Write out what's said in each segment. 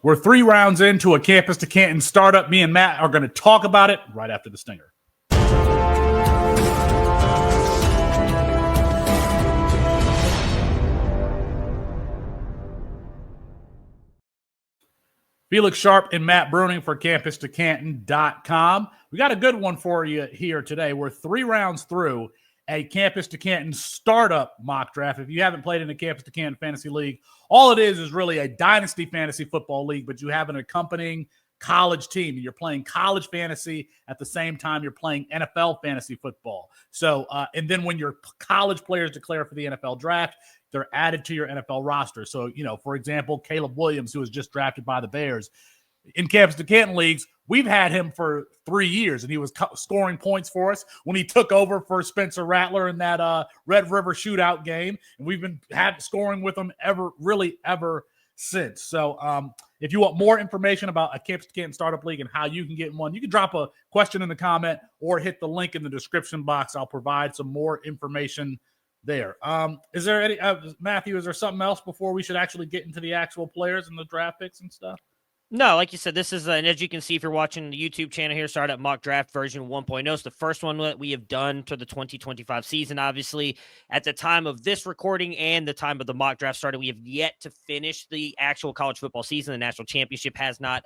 We're 3 rounds into a Campus to Canton startup. Me and Matt are going to talk about it right after the stinger. Felix Sharpe and Matt Bruening for Campus2Canton.com. We got a good one for you here today. We're 3 rounds through a Campus to Canton startup mock draft. If you haven't played in the Campus to Canton Fantasy League, all it is really a dynasty fantasy football league, but you have an accompanying college team. You're playing college fantasy at the same time you're playing NFL fantasy football. So, and then when your college players declare for the NFL draft, they're added to your NFL roster. So, for example, Caleb Williams, who was just drafted by the Bears in Campus to Canton leagues, we've had him for 3 years, and he was scoring points for us when he took over for Spencer Rattler in that Red River shootout game. And we've been scoring with him ever since. So if you want more information about a Campus to Canton Startup League and how you can get in one, you can drop a question in the comment or hit the link in the description box. I'll provide some more information there. Is there any, Matthew, is there something else before we should actually get into the actual players and the draft picks and stuff? No, like you said, this is, and as you can see, if you're watching the YouTube channel here, Startup Mock Draft version 1.0. It's the first one that we have done to the 2025 season. Obviously, at the time of this recording and the time of the mock draft started, we have yet to finish the actual college football season. The national championship has not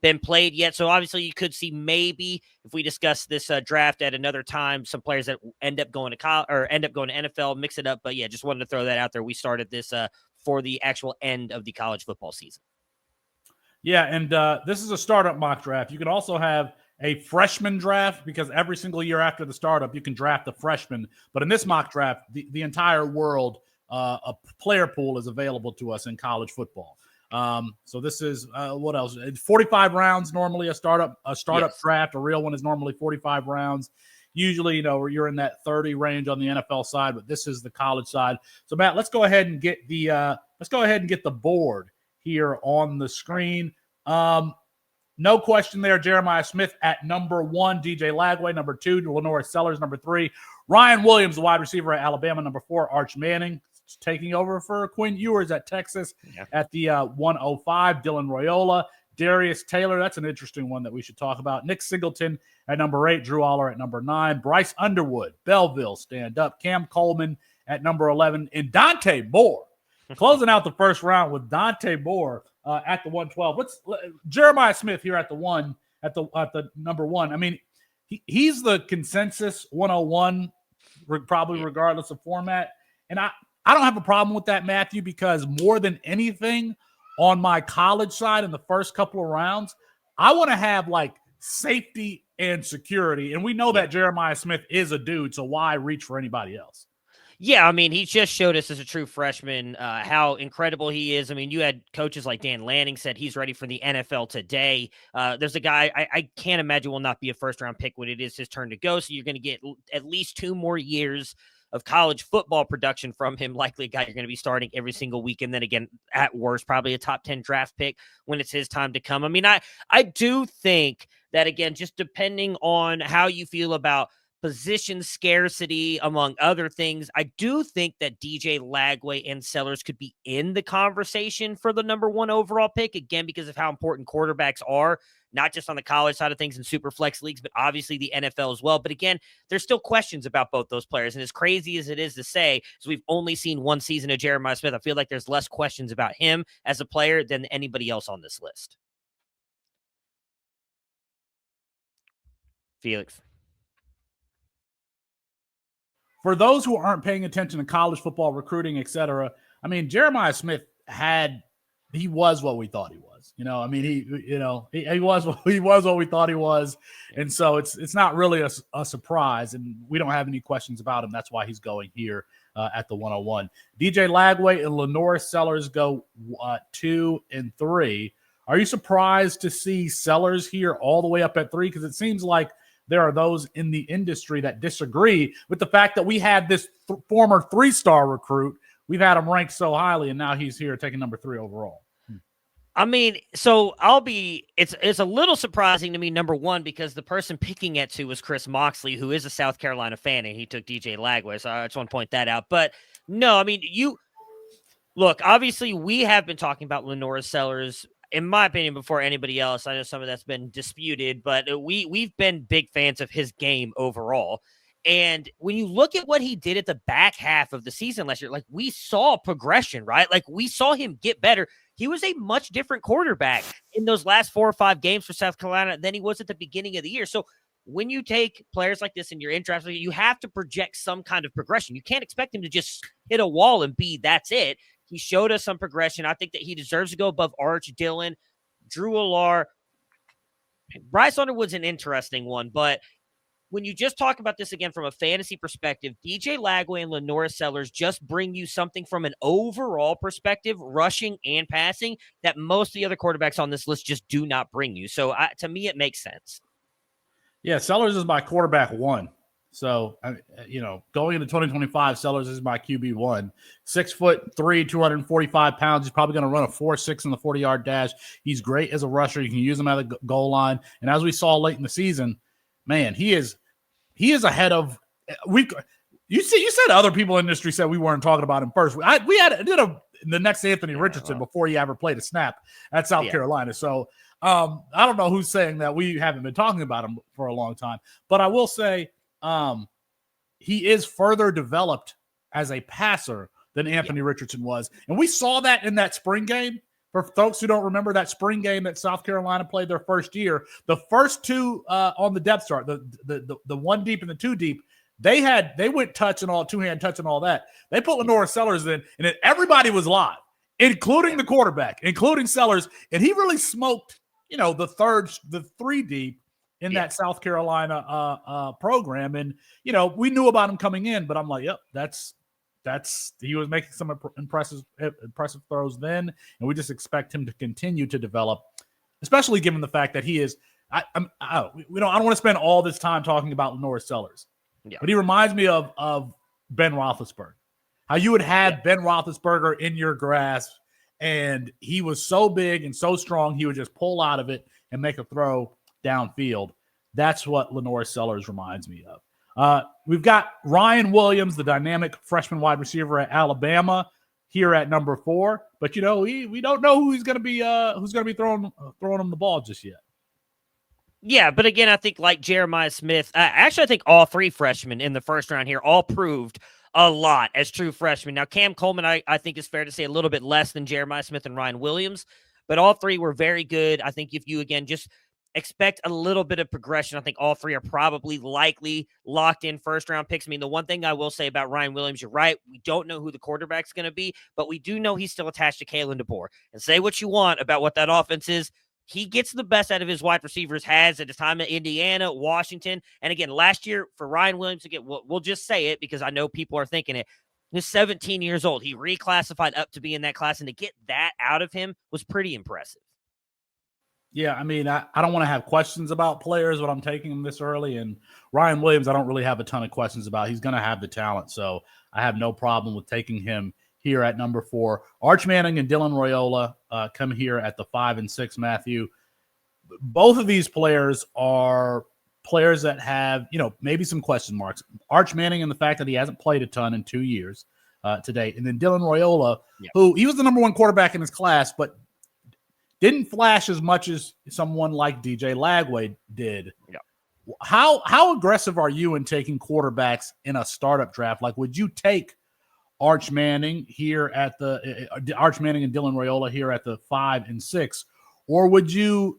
been played yet. So obviously, you could see maybe if we discuss this draft at another time, some players that end up going to college or end up going to NFL, mix it up. But yeah, just wanted to throw that out there. We started this for the actual end of the college football season. Yeah, and this is a startup mock draft. You can also have a freshman draft because every single year after the startup, you can draft a freshman. But in this mock draft, the entire world, a player pool is available to us in college football. So this is what else? 45 rounds normally a startup yes. Draft. A real one is normally 45 rounds. Usually, you're in that 30 range on the NFL side, but this is the college side. So Matt, let's go ahead and get the board here on the screen. No question there. Jeremiah Smith at number 1, DJ Lagway, number 2, Lenore Sellers, number 3, Ryan Williams, the wide receiver at Alabama, number 4, Arch Manning, taking over for Quinn Ewers at Texas at the 105, Dylan Royola, Darius Taylor, that's an interesting one that we should talk about, Nick Singleton at number 8, Drew Aller at number 9, Bryce Underwood, Belleville, stand up, Cam Coleman at number 11, and Dante Moore. Closing out the first round with Dante Moore at the 112. Jeremiah Smith here at the number 1. I mean, he's the consensus 101, probably regardless of format. And I don't have a problem with that, Matthew, because more than anything on my college side in the first couple of rounds, I want to have like safety and security. And we know that Jeremiah Smith is a dude, so why reach for anybody else? Yeah, I mean, he just showed us as a true freshman how incredible he is. I mean, you had coaches like Dan Lanning said he's ready for the NFL today. There's a guy I can't imagine will not be a first-round pick when it is his turn to go, so you're going to get at least 2 more years of college football production from him, likely a guy you're going to be starting every single week. And then again, at worst, probably a top 10 draft pick when it's his time to come. I mean, I do think that, again, just depending on how you feel about position scarcity, among other things, I do think that DJ Lagway and Sellers could be in the conversation for the number 1 overall pick, again, because of how important quarterbacks are, not just on the college side of things in super flex leagues, but obviously the NFL as well. But again, there's still questions about both those players. And as crazy as it is to say, so we've only seen 1 season of Jeremiah Smith, I feel like there's less questions about him as a player than anybody else on this list. Felix. For those who aren't paying attention to college football recruiting, etc., I mean, Jeremiah Smith he was what we thought he was. I mean, he was what we thought he was, and so it's not really a surprise, and we don't have any questions about him. That's why he's going here at the 101. DJ Lagway and Lenore Sellers go 2 and 3. Are you surprised to see Sellers here all the way up at 3? Because it seems like there are those in the industry that disagree with the fact that we had this former 3-star recruit. We've had him ranked so highly, and now he's here taking number 3 overall. I mean, so it's a little surprising to me, number 1, because the person picking at 2 was Chris Moxley, who is a South Carolina fan, and he took DJ Lagway. So I just want to point that out. But no, I mean, look, obviously we have been talking about Lenore Sellers in my opinion, before anybody else, I know some of that's been disputed, but we've been big fans of his game overall. And when you look at what he did at the back half of the season last year, like we saw progression, right? Like we saw him get better. He was a much different quarterback in those last 4 or 5 games for South Carolina than he was at the beginning of the year. So when you take players like this in your draft, you have to project some kind of progression. You can't expect him to just hit a wall and that's it. He showed us some progression. I think that he deserves to go above Arch, Dillon, Drew Allar. Bryce Underwood's an interesting one, but when you just talk about this again from a fantasy perspective, DJ Lagway and Lenora Sellers just bring you something from an overall perspective, rushing and passing, that most of the other quarterbacks on this list just do not bring you. So to me, it makes sense. Yeah, Sellers is my quarterback 1. So, going into 2025, Sellers is my QB1. 6'3", 245 pounds. He's probably going to run a 4.6 in the 40-yard dash. He's great as a rusher. You can use him at the goal line. And as we saw late in the season, man, he is ahead of you said other people in the industry said we weren't talking about him first. We did the next Anthony Richardson before he ever played a snap at South Carolina. So I don't know who's saying that we haven't been talking about him for a long time, but I will say he is further developed as a passer than Anthony Richardson was. And we saw that in that spring game. For folks who don't remember that spring game that South Carolina played their first year, the first 2 on the depth chart, the 1 deep and the 2 deep, they went touch and all, 2-hand touch and all that. They put Lenora Sellers in, and then everybody was live, including the quarterback, including Sellers, and he really smoked, the 3 deep in that South Carolina program. And, we knew about him coming in, but I'm like, yep, he was making some impressive throws then, and we just expect him to continue to develop, especially given the fact that he is. I don't want to spend all this time talking about Lenora Sellers, but he reminds me of Ben Roethlisberger. How you would have Ben Roethlisberger in your grasp, and he was so big and so strong, he would just pull out of it and make a throw downfield. That's what Lenora Sellers reminds me of. We've got Ryan Williams, the dynamic freshman wide receiver at Alabama, here at number 4. But we don't know who's going to be throwing him the ball just yet. Yeah, but again, I think like Jeremiah Smith, actually, I think all 3 freshmen in the first round here all proved a lot as true freshmen. Now, Cam Coleman, I think is fair to say a little bit less than Jeremiah Smith and Ryan Williams, but all 3 were very good. I think if you again just expect a little bit of progression, I think all 3 are probably likely locked in first-round picks. I mean, the one thing I will say about Ryan Williams, you're right, we don't know who the quarterback's going to be, but we do know he's still attached to Kalen DeBoer. And say what you want about what that offense is, he gets the best out of his wide receivers, has at his time at Indiana, Washington. And again, last year for Ryan Williams, again, we'll just say it because I know people are thinking it. He's 17 years old. He reclassified up to be in that class, and to get that out of him was pretty impressive. Yeah, I mean, I don't want to have questions about players, but I'm taking him this early. And Ryan Williams, I don't really have a ton of questions about. He's going to have the talent, so I have no problem with taking him here at number 4. Arch Manning and Dylan Raiola come here at the 5 and 6, Matthew. Both of these players are players that have, maybe some question marks. Arch Manning and the fact that he hasn't played a ton in 2 years to date. And then Dylan Raiola, who he was the number 1 quarterback in his class, but didn't flash as much as someone like DJ Lagway did. Yeah. How aggressive are you in taking quarterbacks in a startup draft? Like, would you take Arch Manning here at Arch Manning and Dylan Raiola here at the 5 and 6, or would you,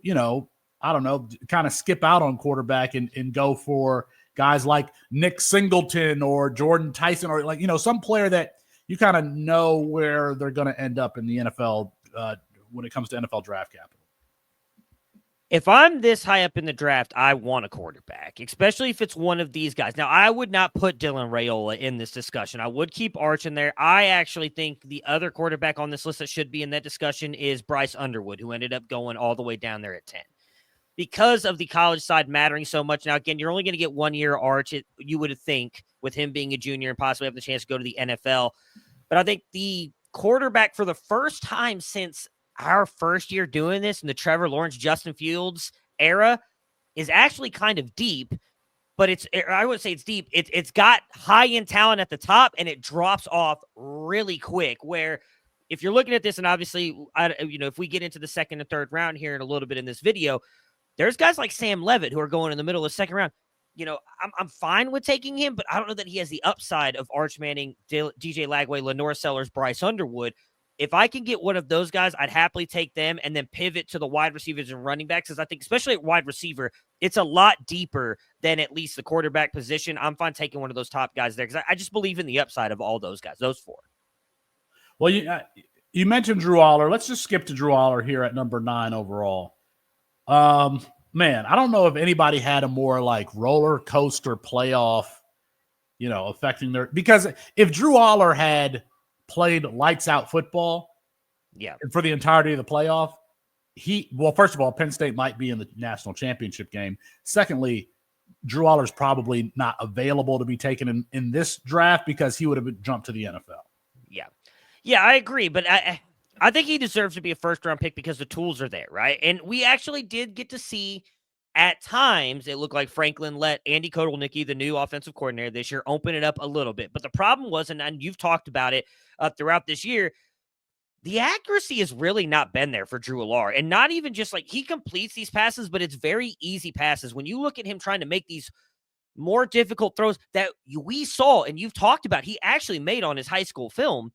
I don't know, kind of skip out on quarterback and go for guys like Nick Singleton or Jordan Tyson, or like, some player that you kind of know where they're going to end up in the NFL when it comes to NFL draft capital? If I'm this high up in the draft, I want a quarterback, especially if it's one of these guys. Now, I would not put Dylan Raiola in this discussion. I would keep Arch in there. I actually think the other quarterback on this list that should be in that discussion is Bryce Underwood, who ended up going all the way down there at 10. Because of the college side mattering so much. Now, again, you're only going to get 1 year Arch, you would think, with him being a junior and possibly having the chance to go to the NFL. But I think the quarterback for the first time since our first year doing this in the Trevor Lawrence, Justin Fields era is actually kind of deep, but I wouldn't say it's deep. It's got high end talent at the top and it drops off really quick, where if you're looking at this, and obviously, if we get into the second and third round here in a little bit in this video, there's guys like Sam Levitt who are going in the middle of the second round. I'm fine with taking him, but I don't know that he has the upside of Arch Manning, DJ Lagway, Lenore Sellers, Bryce Underwood. If I can get one of those guys, I'd happily take them and then pivot to the wide receivers and running backs, because I think, especially at wide receiver, it's a lot deeper than at least the quarterback position. I'm fine taking one of those top guys there, because I just believe in the upside of all those guys, those four. Well, you mentioned Drew Aller. Let's just skip to Drew Aller here at number 9 overall. Man, I don't know if anybody had a more like roller coaster playoff, affecting their, because if Drew Aller had played lights out football, for the entirety of the playoff, first of all, Penn State might be in the national championship game. Secondly, Drew Aller's probably not available to be taken in this draft because he would have jumped to the NFL. Yeah, I agree, but I think he deserves to be a first-round pick because the tools are there, right? And we actually did get to see, at times, it looked like Franklin let Andy Kotelnicki, the new offensive coordinator this year, open it up a little bit. But the problem was, and you've talked about it throughout this year, the accuracy has really not been there for Drew Aller. And not even just like he completes these passes, but it's very easy passes. When you look at him trying to make these more difficult throws that we saw and you've talked about, he actually made on his high school film,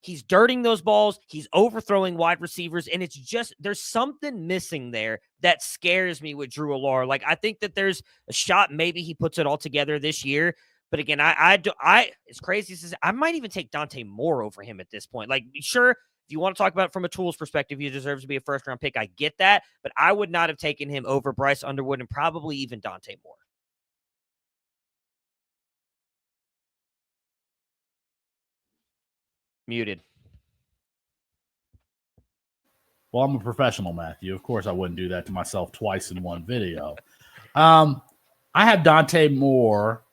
he's dirting those balls. He's overthrowing wide receivers. And it's just, there's something missing there that scares me with Drew Aller. Like, I think that there's a shot maybe he puts it all together this year. But again, I as crazy as I might even take Dante Moore over him at this point. Like, sure, if you want to talk about it from a tools perspective, he deserves to be a first-round pick. I get that. But I would not have taken him over Bryce Underwood and probably even Dante Moore. Muted. Well, I'm a professional, Matthew. Of course, I wouldn't do that to myself twice in one video. I have Dante Moore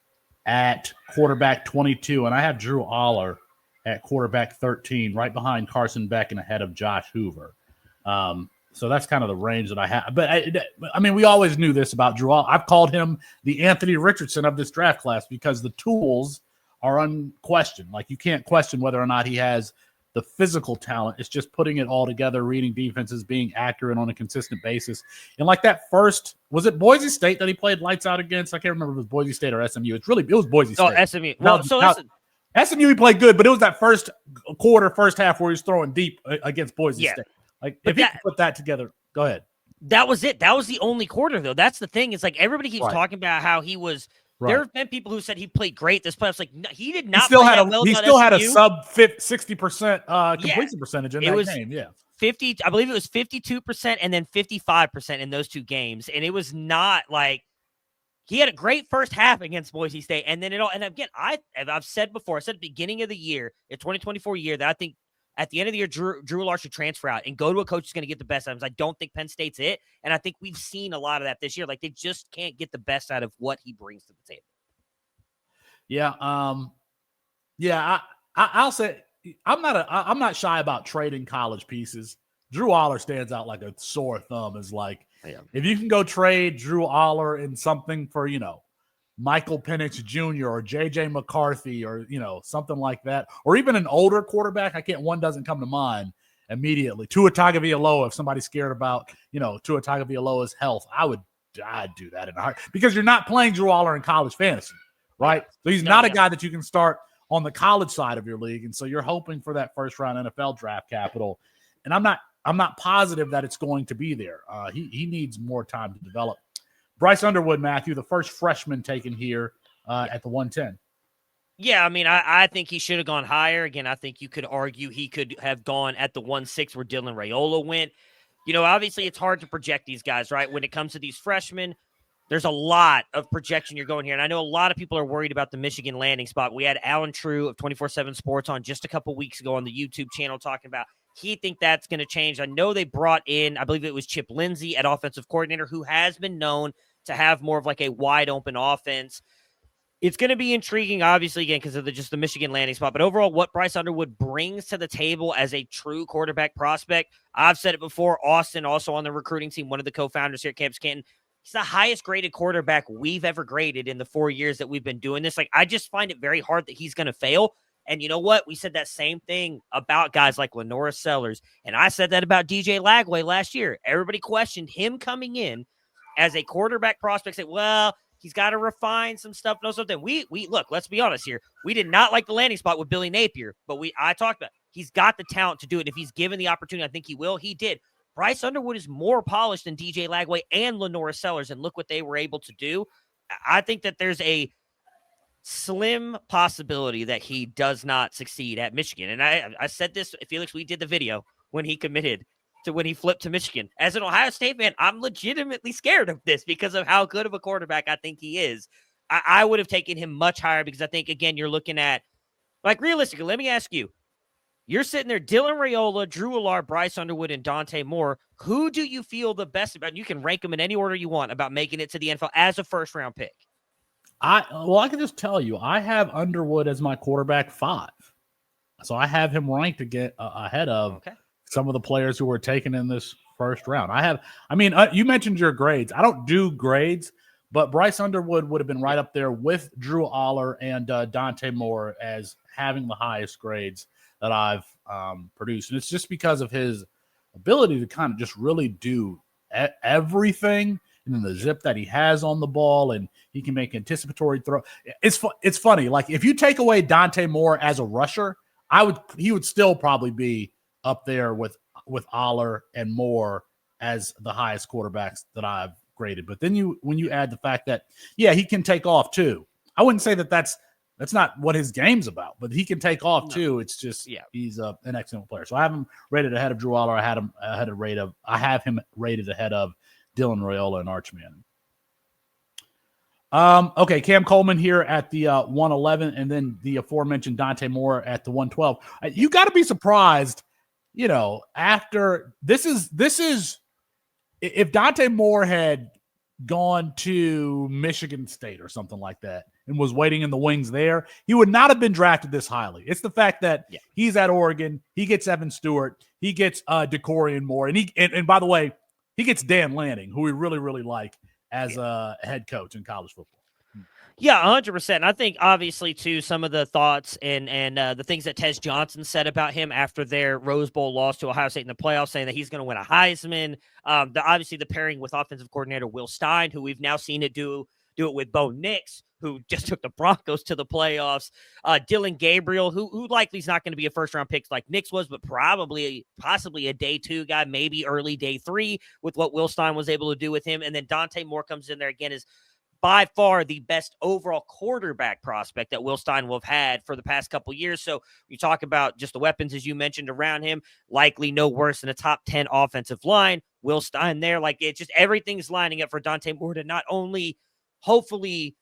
at quarterback 22, and I have Drew Aller at quarterback 13, right behind Carson Beck and ahead of Josh Hoover. So that's kind of the range that I have. But, I mean, we always knew this about Drew Aller. I've called him the Anthony Richardson of this draft class because the tools are unquestioned. Like, you can't question whether or not he has the physical talent. It's just putting it all together, reading defenses, being accurate on a consistent basis. And like that first, was it Boise State that he played lights out against? I can't remember if it was Boise State or SMU. It was Boise State. Oh, SMU. Well, SMU he played good, but it was that first quarter, first half where he was throwing deep against Boise State. Like, if he could put that together, go ahead. That was it. That was the only quarter, though. That's the thing. It's like everybody keeps talking about how he was. Right. There have been people who said he played great this playoffs. Like, no, he did not. He still had a sub 60% completion percentage in that game. Yeah, 50. I believe it was 52% and then 55% in those two games. And it was not like he had a great first half against Boise State, and then it all. And again, I've said before. I said at the beginning of the year, the 2024 year, that I think at the end of the year, Drew Aller should transfer out and go to a coach who's going to get the best out of him. I don't think Penn State's it. And I think we've seen a lot of that this year. Like, they just can't get the best out of what he brings to the table. Yeah. I'll say I'm not shy about trading college pieces. Drew Aller stands out like a sore thumb. Is like, if you can go trade Drew Aller in something for, Michael Penix Jr. or J.J. McCarthy or, something like that, or even an older quarterback. One doesn't come to mind immediately. Tua Tagovailoa, if somebody's scared about, Tua Tagovailoa's health, I'd do that in a heart, because you're not playing Drew Aller in college fantasy, right? So he's not a guy that you can start on the college side of your league. And so you're hoping for that first round NFL draft capital. And I'm not positive that it's going to be there. He needs more time to develop. Bryce Underwood, Matthew, the first freshman taken here at the 110. Yeah, I mean, I think he should have gone higher. Again, I think you could argue he could have gone at the 1-6 where Dylan Raiola went. Obviously it's hard to project these guys, right? When it comes to these freshmen, there's a lot of projection you're going here. And I know a lot of people are worried about the Michigan landing spot. We had Alan True of 24/7 Sports on just a couple weeks ago on the YouTube channel talking about he think that's going to change. I know they brought in, I believe it was Chip Lindsey at offensive coordinator, who has been known to have more of like a wide open offense. It's going to be intriguing, obviously, again, because of the Michigan landing spot. But overall, what Bryce Underwood brings to the table as a true quarterback prospect, I've said it before. Austin, also on the recruiting team, one of the co-founders here at Campus2Canton, he's the highest graded quarterback we've ever graded in the 4 years that we've been doing this. Like, I just find it very hard that he's going to fail. And you know what? We said that same thing about guys like Lenora Sellers. And I said that about DJ Lagway last year. Everybody questioned him coming in as a quarterback prospect. Say, well, he's got to refine some stuff. No, something. We look, let's be honest here. We did not like the landing spot with Billy Napier, but I talked about he's got the talent to do it. If he's given the opportunity, I think he will. He did. Bryce Underwood is more polished than DJ Lagway and Lenora Sellers, and look what they were able to do. I think that there's a slim possibility that he does not succeed at Michigan. And I said this, Felix, we did the video when he committed to when he flipped to Michigan. As an Ohio State fan, I'm legitimately scared of this because of how good of a quarterback I think he is. I would have taken him much higher because I think, again, you're looking at, like, realistically, let me ask you, you're sitting there, Dylan Raiola, Drew Allard, Bryce Underwood, and Dante Moore. Who do you feel the best about? You can rank them in any order you want about making it to the NFL as a first-round pick. I can just tell you, I have Underwood as my quarterback 5. So I have him ranked ahead of some of the players who were taken in this first round. You mentioned your grades. I don't do grades, but Bryce Underwood would have been right up there with Drew Aller and Dante Moore as having the highest grades that I've produced. And it's just because of his ability to kind of just really do everything. And then the zip that he has on the ball, and he can make anticipatory throw. It's funny. Like, if you take away Dante Moore as a rusher, he would still probably be up there with Aller and Moore as the highest quarterbacks that I've graded. But then when you add the fact that, he can take off too. I wouldn't say that's not what his game's about, but he can take off too. It's just he's an excellent player. So I have him rated ahead of Drew Aller. I have him rated ahead of Dylan Raiola and Arch Manning. Okay, Cam Coleman here at the 111, and then the aforementioned Dante Moore at the 112. You got to be surprised, after this is if Dante Moore had gone to Michigan State or something like that and was waiting in the wings there, he would not have been drafted this highly. It's the fact that he's at Oregon, he gets Evan Stewart, he gets DeCorian Moore, and by the way, he gets Dan Lanning, who we really, really like as a head coach in college football. Yeah, 100%. And I think, obviously, too, some of the thoughts and the things that Tez Johnson said about him after their Rose Bowl loss to Ohio State in the playoffs, saying that he's going to win a Heisman. Obviously, the pairing with offensive coordinator Will Stein, who we've now seen it do it with Bo Nix, who just took the Broncos to the playoffs. Dylan Gabriel, who likely is not going to be a first-round pick like Nix was, but possibly a day 2 guy, maybe early day 3 with what Will Stein was able to do with him. And then Dante Moore comes in there again as by far the best overall quarterback prospect that Will Stein will have had for the past couple years. So you talk about just the weapons, as you mentioned, around him, likely no worse than a top 10 offensive line. Will Stein there, like, it's just everything's lining up for Dante Moore to not only hopefully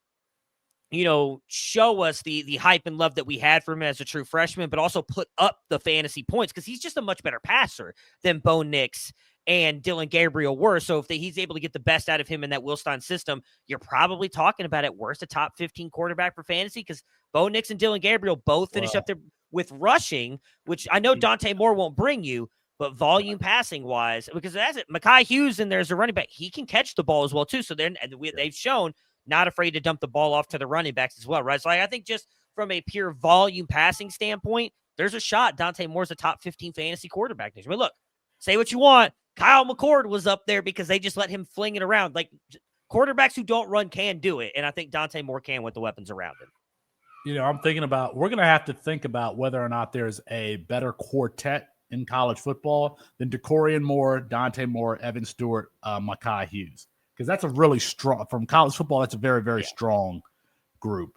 show us the hype and love that we had for him as a true freshman, but also put up the fantasy points because he's just a much better passer than Bo Nix and Dylan Gabriel were. So if he's able to get the best out of him in that Will Stein system, you're probably talking about at worst a top 15 quarterback for fantasy because Bo Nix and Dylan Gabriel both finish up there with rushing, which I know Dante Moore won't bring you, but volume passing wise, because that's it. Mekhi Hughes in there as a running back. He can catch the ball as well too. So they've shown not afraid to dump the ball off to the running backs as well, right? So I think just from a pure volume passing standpoint, there's a shot Dante Moore's a top 15 fantasy quarterback next year. I mean, look, say what you want. Kyle McCord was up there because they just let him fling it around. Like, quarterbacks who don't run can do it, and I think Dante Moore can with the weapons around him. I'm thinking about, we're going to have to think about whether or not there's a better quartet in college football than DeCorian Moore, Dante Moore, Evan Stewart, Mekhi Hughes. Because that's a really strong, from college football, that's a very, very strong group.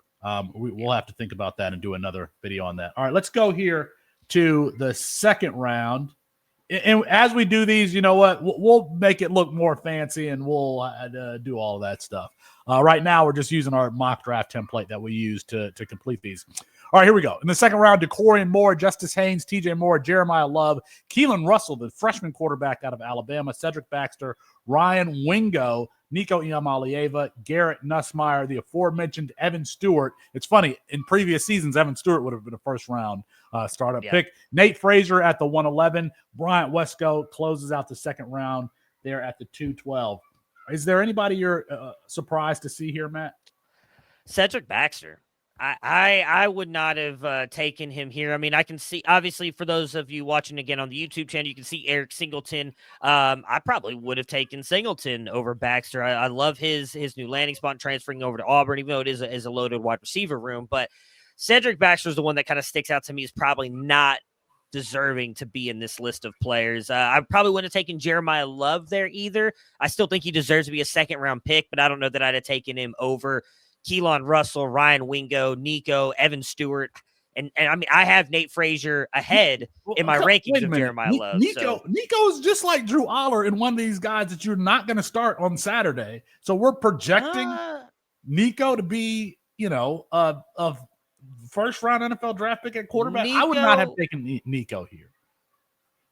We'll have to think about that and do another video on that. All right, let's go here to the second round. And as we do these, you know what? We'll make it look more fancy, and we'll do all of that stuff. Right now, we're just using our mock draft template that we use to complete these. All right, here we go. In the second round, DeCorian Moore, Justice Haynes, TJ Moore, Jeremiah Love, Keelan Russell, the freshman quarterback out of Alabama, Cedric Baxter, Ryan Wingo, Nico Iamaleava, Garrett Nussmeier, the aforementioned Evan Stewart. It's funny, in previous seasons, Evan Stewart would have been a first-round startup pick. Nate Frazier at the 111. Bryant Wesco closes out the second round there at the 212. Is there anybody you're surprised to see here, Matt? Cedric Baxter. I would not have taken him here. I mean, I can see, obviously, for those of you watching again on the YouTube channel, you can see Eric Singleton. I probably would have taken Singleton over Baxter. I love his new landing spot, transferring over to Auburn, even though it is a loaded wide receiver room. But Cedric Baxter is the one that kind of sticks out to me as probably not deserving to be in this list of players. I probably wouldn't have taken Jeremiah Love there either. I still think he deserves to be a second-round pick, but I don't know that I'd have taken him over Keelan Russell, Ryan Wingo, Nico, Evan Stewart. And I mean, I have Nate Frazier ahead in my rankings of Jeremiah Love. Nico is just like Drew Aller in one of these guys that you're not going to start on Saturday. So we're projecting Nico to be, a first-round NFL draft pick at quarterback. I would not have taken Nico here.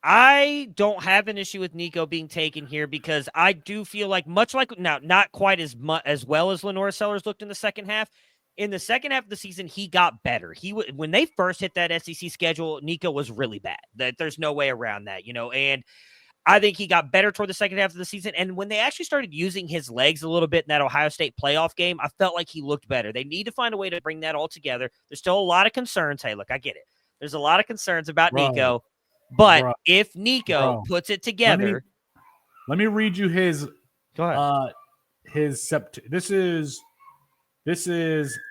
I don't have an issue with Nico being taken here because I do feel like, much like now, not quite as well as Lenore Sellers looked in the second half. In the second half of the season, he got better. When they first hit that SEC schedule, Nico was really bad. There's no way around that, and I think he got better toward the second half of the season. And when they actually started using his legs a little bit in that Ohio State playoff game, I felt like he looked better. They need to find a way to bring that all together. There's still a lot of concerns. Hey, look, I get it. There's a lot of concerns about Nico. But if Nico puts it together, let me read you his. Go ahead. This is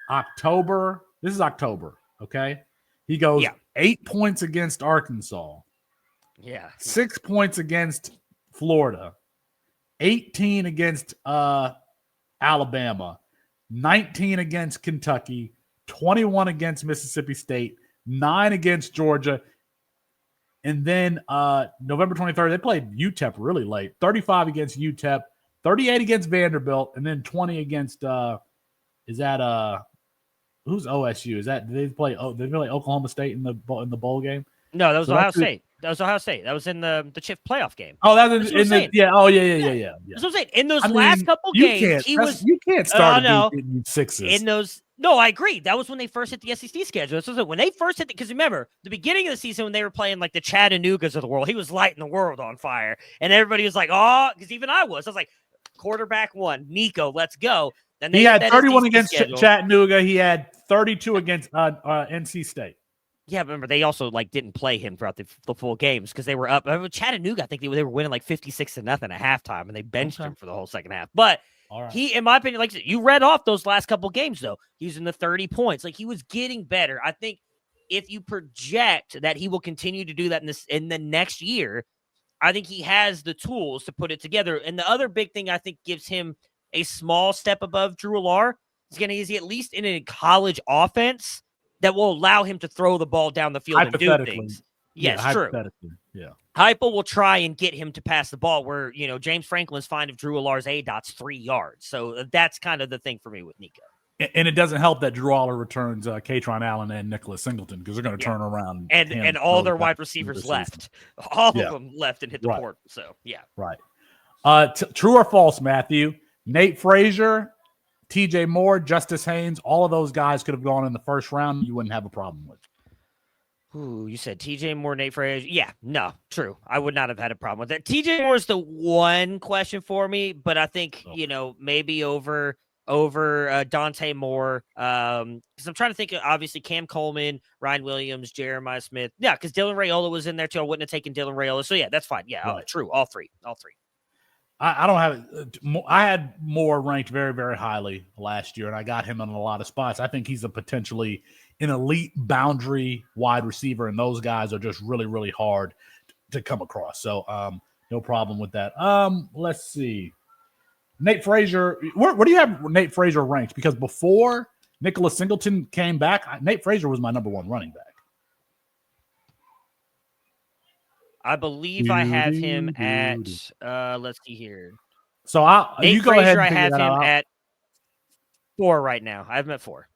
October. This is October. Okay, he goes 8 points against Arkansas. Yeah, 6 points against Florida, 18 against Alabama, 19 against Kentucky, 21 against Mississippi State, 9 against Georgia. And then November 23rd, they played UTEP really late. 35 against UTEP, 38 against Vanderbilt, and then 20 against who's OSU? Did they play Oklahoma State in the bowl game? No, that was Ohio State. That was Ohio State. That was in the chip playoff game. Oh, that was in the yeah. Oh, yeah. That's what I'm saying. In those last couple games, you can't start in sixes. In those. No, I agree. That was when they first hit the SEC schedule. So when they first hit because remember, the beginning of the season when they were playing like the Chattanoogas of the world, he was lighting the world on fire. And everybody was like, oh, because even I was like, quarterback one, Nico, let's go. Then he had 31 against Chattanooga. He had 32 against NC State. Yeah, remember, they also didn't play him throughout the full games because they were up. Chattanooga, I think they were winning 56-0 at halftime, and they benched him for the whole second half. But he, in my opinion, you read off those last couple games, though. He's in the 30 points. He was getting better. I think if you project that he will continue to do that in the next year, I think he has the tools to put it together. And the other big thing I think gives him a small step above Drew Allar is he at least in a college offense that will allow him to throw the ball down the field and do things. Yes, true. Yeah. Heupel will try and get him to pass the ball where, James Franklin's fine if Drew Allar's A-dot's 3 yards. So that's kind of the thing for me with Nico. And it doesn't help that Drew Aller returns Katron Allen and Nicholas Singleton because they're going to turn around. And all their wide receivers left. All of them left and hit the portal. So, yeah. Right. True or false, Matthew? Nate Frazier, TJ Moore, Justice Haynes, all of those guys could have gone in the first round. You wouldn't have a problem with. Ooh, you said TJ Moore, Nate Frazier. Yeah, no, true. I would not have had a problem with that. TJ Moore is the one question for me, but I think, maybe over Dante Moore. Because I'm trying to think of, obviously, Cam Coleman, Ryan Williams, Jeremiah Smith. Yeah, because Dylan Raiola was in there, too. I wouldn't have taken Dylan Raiola. So, yeah, that's fine. Yeah, true. All three. I don't have it. I had Moore ranked very, very highly last year, and I got him in a lot of spots. I think he's a potentially an elite boundary wide receiver, and those guys are just really, really hard to come across. So no problem with that. Let's see. Nate Frazier, where do you have Nate Frazier ranked? Because before Nicholas Singleton came back, Nate Frazier was my number one running back. I believe I have him at, let's see here. So Nate you go Frazier, ahead and I have him out. at 4 right now. I have him at 4.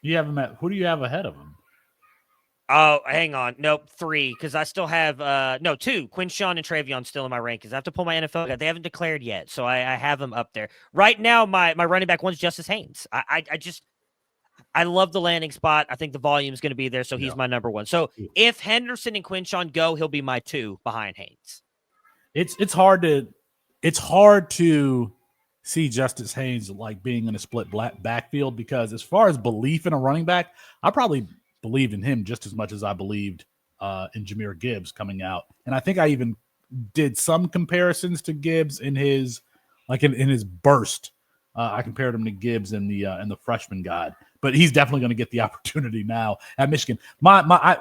You have him at, who do you have ahead of him? Oh, hang on. Nope, 3, because I still have, 2. Quinshawn and Travion still in my rankings. I have to pull my NFL guy. They haven't declared yet, so I have them up there. Right now, my running back one's Justice Haynes. I love the landing spot. I think the volume is going to be there, so he's my number 1. So if Henderson and Quinshawn go, he'll be my 2 behind Haynes. It's hard to see Justice Haynes like being in a split backfield, because as far as belief in a running back, I probably believed in him just as much as I believed in Jahmyr Gibbs coming out. And I think I even did some comparisons to Gibbs in his in his burst. I compared him to Gibbs in the freshman guide, but he's definitely going to get the opportunity now at Michigan.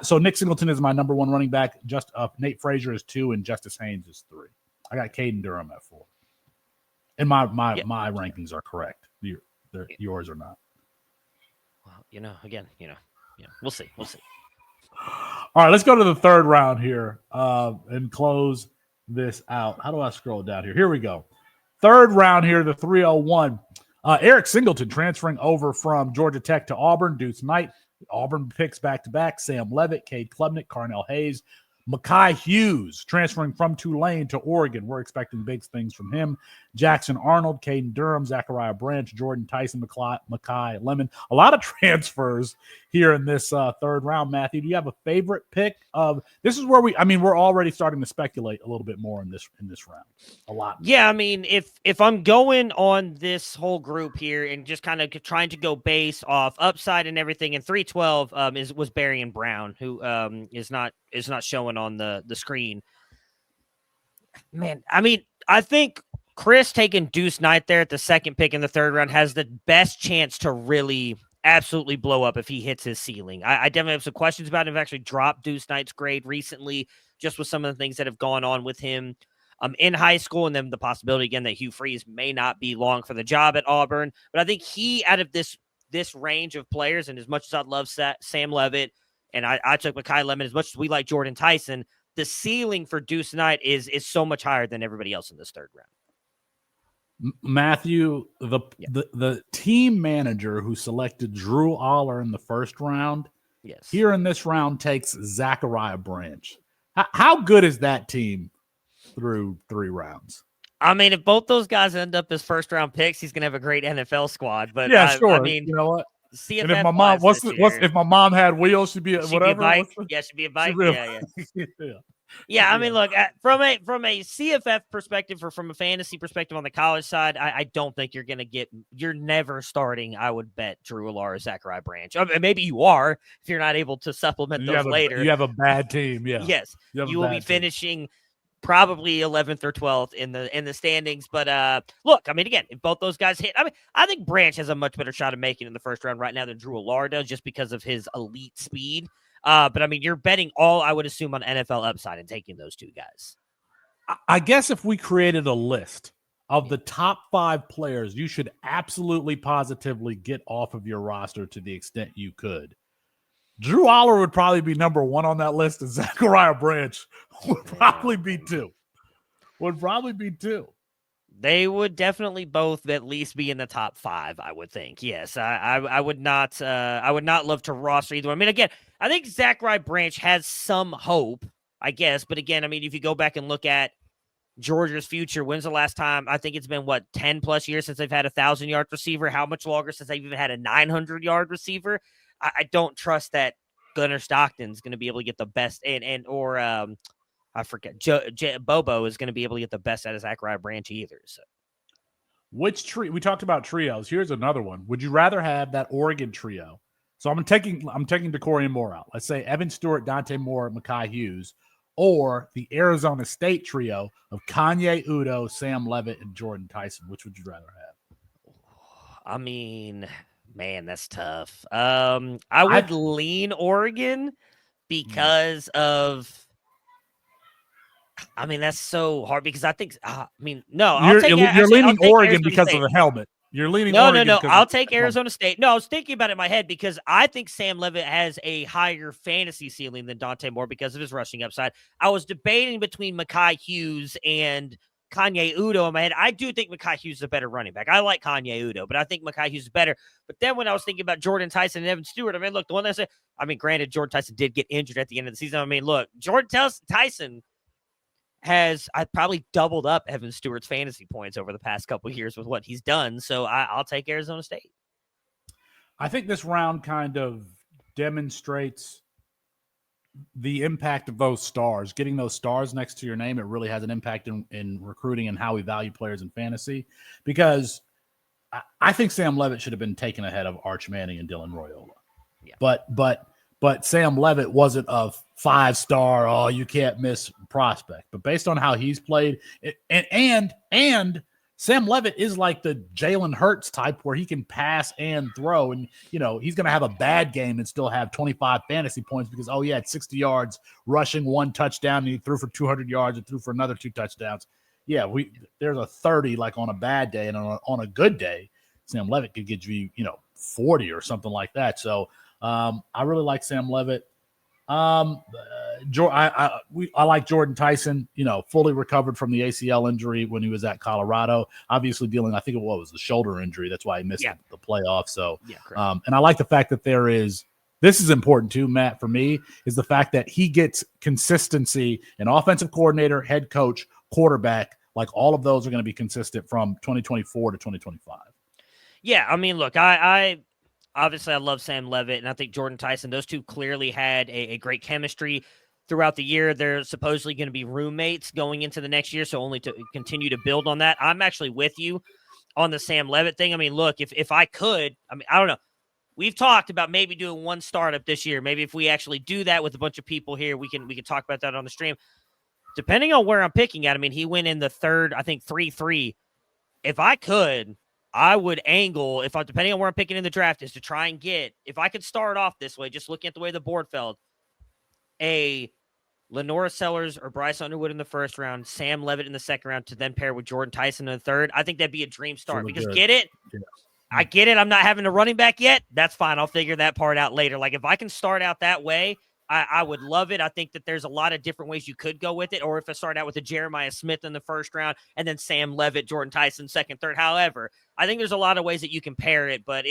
So Nick Singleton is my number one running back. Just Nate Frazier is 2, and Justice Haynes is 3. I got Caden Durham at 4. And my rankings are correct. Yours are not. Well, again, we'll see. All right, let's go to the third round here and close this out. How do I scroll down here? Here we go. Third round here, the 301. Eric Singleton transferring over from Georgia Tech to Auburn. Deuce Knight. Auburn picks back-to-back. Sam Levitt, Cade Klubnik, Carnell Hayes. Mekhi Hughes transferring from Tulane to Oregon. We're expecting big things from him. Jackson Arnold, Caden Durham, Zachariah Branch, Jordan Tyson, Mekhi Lemon. A lot of transfers here in this third round. Matthew, do you have a favorite pick of this? Is where we're already starting to speculate a little bit more in this round. A lot. Yeah, I mean, if I'm going on this whole group here and just kind of trying to go base off upside and everything, and 312 was Barrion Brown, who is not showing on the screen. Man, I mean, I think Chris taking Deuce Knight there at the second pick in the third round has the best chance to really absolutely blow up if he hits his ceiling. I definitely have some questions about him. I've actually dropped Deuce Knight's grade recently, just with some of the things that have gone on with him in high school, and then the possibility again that Hugh Freeze may not be long for the job at Auburn. But I think he, out of this range of players, and as much as I love Sam Levitt, and I took Mekhi Lemon, as much as we like Jordan Tyson, the ceiling for Deuce Knight is so much higher than everybody else in this third round. Matthew, the team manager who selected Drew Aller in the first round, yes, here in this round takes Zachariah Branch. How good is that team through 3 rounds? I mean, if both those guys end up as first round picks, he's gonna have a great NFL squad. But yeah, sure. I mean, you know what? CFF and if my mom, if my mom had wheels, she'd be whatever. Be a bike. Yeah, she'd be a bike. Yeah. I mean, look, from a CFF perspective or from a fantasy perspective on the college side, I don't think you're never starting, I would bet, Drew Aller or Zachariah Branch. I mean, maybe you are if you're not able to supplement those later. You have a bad team, yeah. Yes, you will be finishing probably 11th or 12th in the standings. But look, I mean, again, if both those guys hit, I mean, I think Branch has a much better shot of making it in the first round right now than Drew Aller does, just because of his elite speed. But I mean, you're betting all, I would assume, on NFL upside and taking those 2 guys. I guess if we created a list of the top 5 players you should absolutely positively get off of your roster to the extent you could, Drew Aller would probably be number 1 on that list, and Zachariah Branch would probably be 2. They would definitely both at least be in the top 5, I would think. Yes, I would not. I would not love to roster either. I mean, again, I think Zachariah Branch has some hope, I guess. But again, I mean, if you go back and look at Georgia's future, when's the last time? I think it's been 10 plus years since they've had a 1,000-yard receiver. How much longer since they've even had a 900-yard receiver? I don't trust that Gunnar Stockton's going to be able to get the best, or I forget, Bobo is going to be able to get the best out of Zachariah Branch either. So, which tree? We talked about trios. Here's another one. Would you rather have that Oregon trio? So I'm taking DeCorian Moore out. Let's say Evan Stewart, Dante Moore, Mekhi Hughes, or the Arizona State trio of Kanye Udo, Sam Levitt, and Jordan Tyson. Which would you rather have? I mean, man, that's tough. I would lean Oregon because of. I mean, that's so hard because I think. I'll you're leaning Oregon because of the helmet. You're leaning Oregon. No. I'll take Arizona State. No, I was thinking about it in my head because I think Sam Levitt has a higher fantasy ceiling than Dante Moore because of his rushing upside. I was debating between Mekhi Hughes and Kanye Udo in my head. I do think Mekhi Hughes is a better running back. I like Kanye Udo, but I think Mekhi Hughes is better. But then when I was thinking about Jordan Tyson and Evan Stewart, I mean, look, the one that said, I mean, granted, Jordan Tyson did get injured at the end of the season. I mean, look, Jordan Tyson has probably doubled up Evan Stewart's fantasy points over the past couple of years with what he's done. So I'll take Arizona State. I think this round kind of demonstrates the impact of those stars, getting those stars next to your name, it really has an impact in recruiting and how we value players in fantasy. Because I think Sam Levitt should have been taken ahead of Arch Manning and Dylan Royola. Yeah. But Sam Levitt wasn't a 5-star, oh, you can't miss prospect. But based on how he's played, and Sam Levitt is like the Jalen Hurts type where he can pass and throw. And, he's going to have a bad game and still have 25 fantasy points because, he had 60 yards rushing, 1 touchdown, and he threw for 200 yards and threw for another 2 touchdowns. Yeah, there's a 30 like on a bad day, and on a good day, Sam Levitt could get you, 40 or something like that. So I really like Sam Levitt. I like Jordan Tyson, fully recovered from the ACL injury when he was at Colorado, obviously dealing, I think it was the shoulder injury. That's why he missed the playoffs. So, and I like the fact that this is important too, Matt, for me, is the fact that he gets consistency in offensive coordinator, head coach, quarterback. Like all of those are going to be consistent from 2024 to 2025. Yeah. I mean, look, I obviously I love Sam Levitt, and I think Jordan Tyson, those two clearly had a great chemistry throughout the year. They're supposedly going to be roommates going into the next year, so only to continue to build on that. I'm actually with you on the Sam Levitt thing. I mean, look, if I could, I don't know. We've talked about maybe doing 1 startup this year. Maybe if we actually do that with a bunch of people here, we can talk about that on the stream. Depending on where I'm picking at, he went in the third, I think 3-3. If I could, I would angle, depending on where I'm picking in the draft, is to try and get, if I could start off this way, just looking at the way the board fell, a Lenora Sellers or Bryce Underwood in the first round, Sam Levitt in the second round, to then pair with Jordan Tyson in the third. I think that'd be a dream start because get it? Yeah. I get it. I'm not having a running back yet. That's fine. I'll figure that part out later. Like if I can start out that way, I would love it. I think that there's a lot of different ways you could go with it. Or if I start out with a Jeremiah Smith in the first round and then Sam Levitt, Jordan Tyson, second, third. However, I think there's a lot of ways that you can pair it. But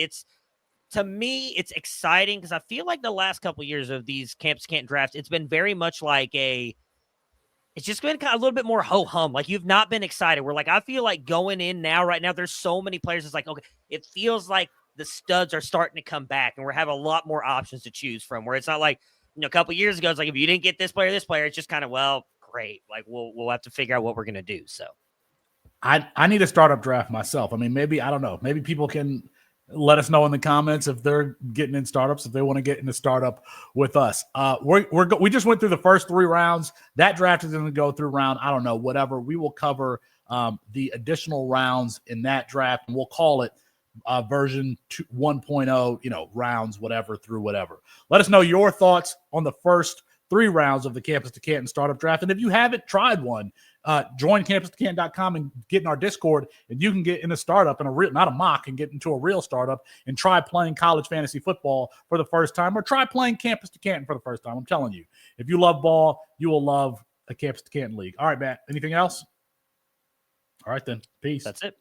to me, it's exciting because I feel like the last couple of years of these Campus2Canton drafts, it's been very much like it's just been kind of a little bit more ho-hum. Like you've not been excited. We're like, I feel like going in right now, there's so many players. It's like, okay, it feels like the studs are starting to come back and we're having a lot more options to choose from where it's not like, a couple of years ago, it's like, if you didn't get this player, it's just kind of, well, great. Like we'll have to figure out what we're going to do. So I need a startup draft myself. Maybe, I don't know. Maybe people can let us know in the comments if they're getting in startups, if they want to get in a startup with us. We just went through the first 3 rounds. That draft is going to go through round, I don't know, whatever. We will cover the additional rounds in that draft, and we'll call it version 1.0, rounds, whatever, through whatever. Let us know your thoughts on the first 3 rounds of the Campus2Canton startup draft. And if you haven't tried one, join Campus2Canton.com and get in our Discord, and you can get in a startup, in a real, not a mock, and get into a real startup and try playing college fantasy football for the first time, or try playing Campus2Canton for the first time. I'm telling you, if you love ball, you will love a Campus2Canton league. All right, Matt, anything else? All right, then. Peace. That's it.